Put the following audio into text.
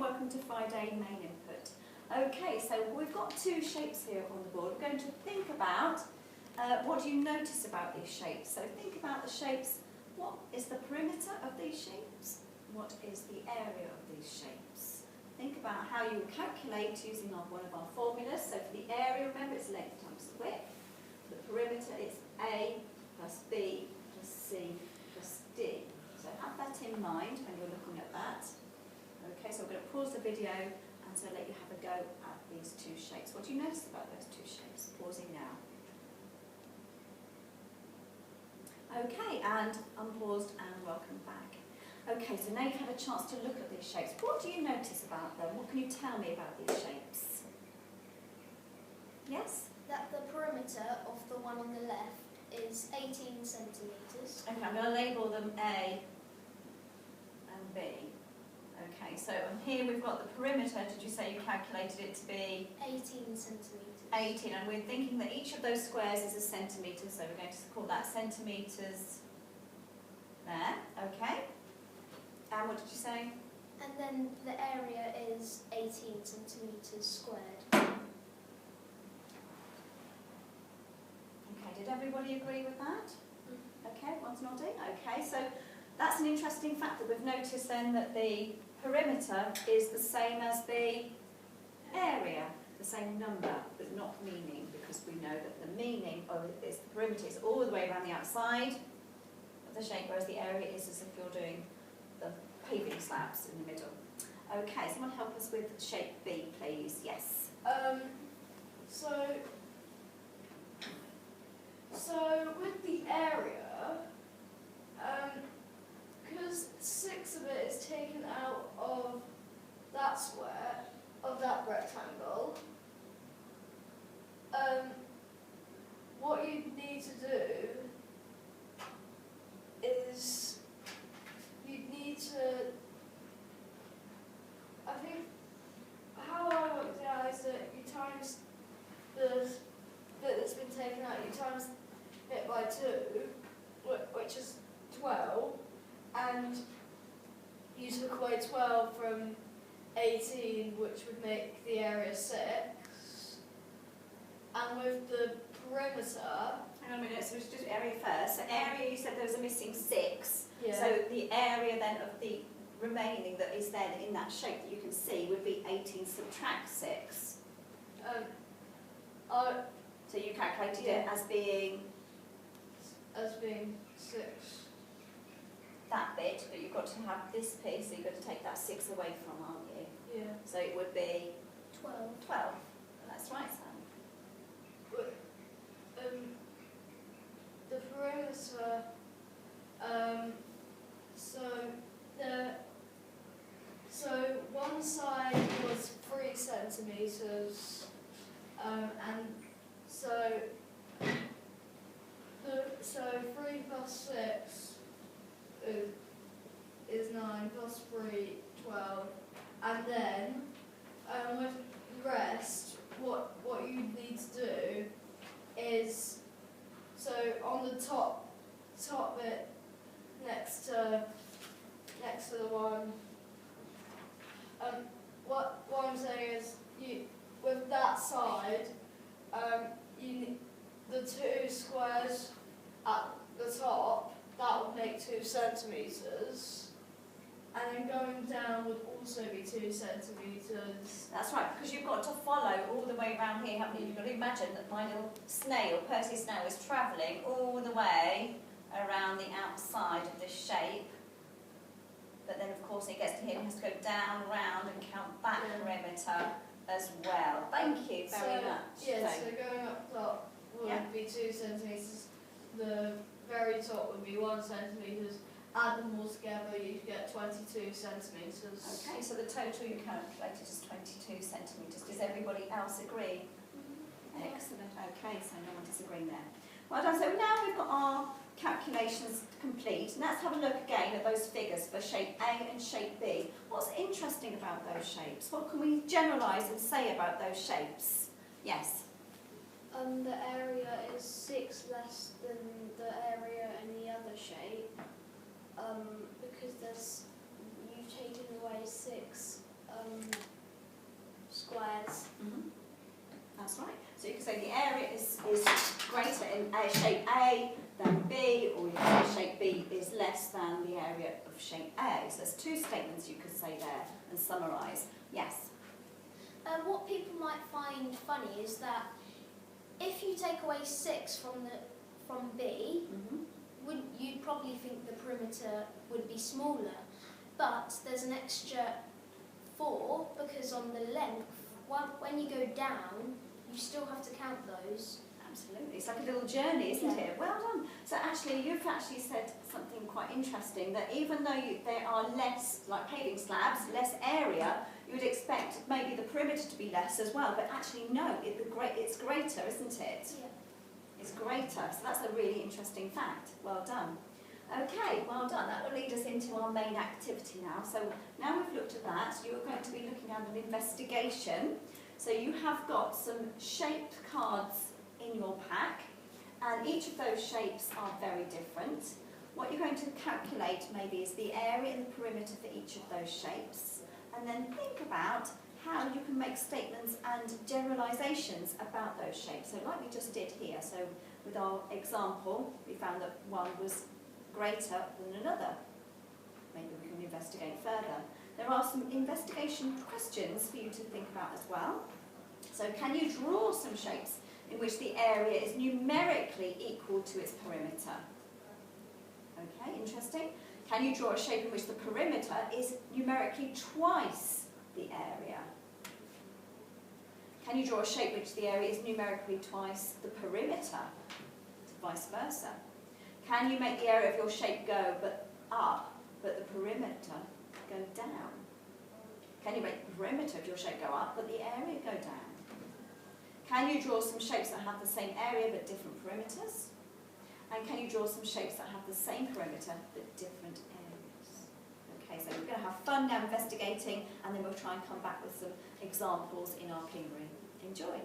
welcome to Friday Main Input. Okay, so we've got two shapes here on the board. We're going to think about what do you notice about these shapes. So think about the shapes. What is the perimeter of these shapes? What is the area of these shapes? Think about how you calculate using one of our formulas. So for the area, remember it's length times width. The perimeter is A plus B plus C plus D. So have that in mind when you're looking at that. Okay, so we're going to pause the video and so let you have a go at these two shapes. What do you notice about those two shapes? Pausing now. Okay, and unpaused and welcome back. Okay, so now you've had a chance to look at these shapes. What do you notice about them? What can you tell me about these shapes? Yes? That the perimeter of the one on the left is 18 centimetres. Okay, I'm going to label them A and B. Okay, so here we've got the perimeter. Did you say you calculated it to be? 18 centimetres. 18, and we're thinking that each of those squares is a centimetre, so we're going to call that centimetres there. Okay. And what did you say? And then the area is 18 centimetres squared. Okay, did everybody agree with that? Okay, one's nodding. Okay, so that's an interesting fact that we've noticed then that the perimeter is the same as the area, the same number, but not meaning, because we know that the meaning of this, the perimeter is all the way around the outside of the shape, whereas the area is as if you're doing the paving slabs in the middle. Okay, someone help us with shape B, please. Yes. So with the area, because 6 of it is taken out of that square, of that rectangle, what you need to do is you need to, I think, how I worked it out is that you times the bit that's been taken out, you times it by 2, which is 12, and you took away 12 from 18, which would make the area 6. And with the perimeter... Hang on a minute, so we should do area first. So area, you said there was a missing 6. Yeah. So the area then of the remaining that is then in that shape that you can see would be 18 subtract 6. So you calculated it as being 6. that bit, but you've got to have this piece, so you've got to take that 6 away from, aren't you? Yeah. So it would be 12. 12. That's right, Sam. But, the perimeter, so one side was 3 centimetres, and so 3 plus 6 is 9, plus 3, 12, and then with the rest, what you need to do is, so on the top bit next to the one, what I'm saying is, with that side, you need the 2 squares at the top, that would make 2 centimetres, and then going down would also be 2 centimetres. That's right, because you've got to follow all the way around here, haven't you? You've got to imagine that my little snail, Percy Snail, is travelling all the way around the outside of this shape. But then, of course, it gets to here and has to go down, round, and count that perimeter as well. Thank you very much. Yeah, so going up top would be 2 centimetres. The very top would be 1 centimetre. Add them all together, you get 22 centimetres. Okay, so the total you calculated is 22 centimetres. Does everybody else agree? Excellent. Okay, so no one disagreeing there. Well done. So now we've got our calculations complete. Let's have a look again at those figures for shape A and shape B. What's interesting about those shapes? What can we generalise and say about those shapes? Yes? The area is 6 less than the area in the other shape, because you've taken away 6 A than B, or you can say shape B is less than the area of shape A. So there's two statements you could say there and summarise. Yes? What people might find funny is that if you take away 6 from B, you'd probably think the perimeter would be smaller. But there's an extra 4 because on the length, when you go down, you still have to count those. Absolutely. It's like a little journey, isn't it? Well done. So actually, you've actually said something quite interesting, that even though there are less, like paving slabs, less area, you would expect maybe the perimeter to be less as well, but actually no, it's greater, isn't it? Yeah. It's greater. So that's a really interesting fact. Well done. Okay, well done. That will lead us into our main activity now. So now we've looked at that, you're going to be looking at an investigation. So you have got some shaped cards in your pack, and each of those shapes are very different. What you're going to calculate maybe is the area and the perimeter for each of those shapes, and then think about how you can make statements and generalisations about those shapes. So like we just did here, so with our example, we found that one was greater than another. Maybe we can investigate further. There are some investigation questions for you to think about as well. So can you draw some shapes in which the area is numerically equal to its perimeter? Okay, interesting. Can you draw a shape in which the perimeter is numerically twice the area? Can you draw a shape in which the area is numerically twice the perimeter? Vice versa. Can you make the area of your shape go up, but the perimeter go down? Can you make the perimeter of your shape go up, but the area go down? Can you draw some shapes that have the same area but different perimeters? And can you draw some shapes that have the same perimeter but different areas? Okay, so we're going to have fun now investigating, and then we'll try and come back with some examples in our Kingery. Enjoy!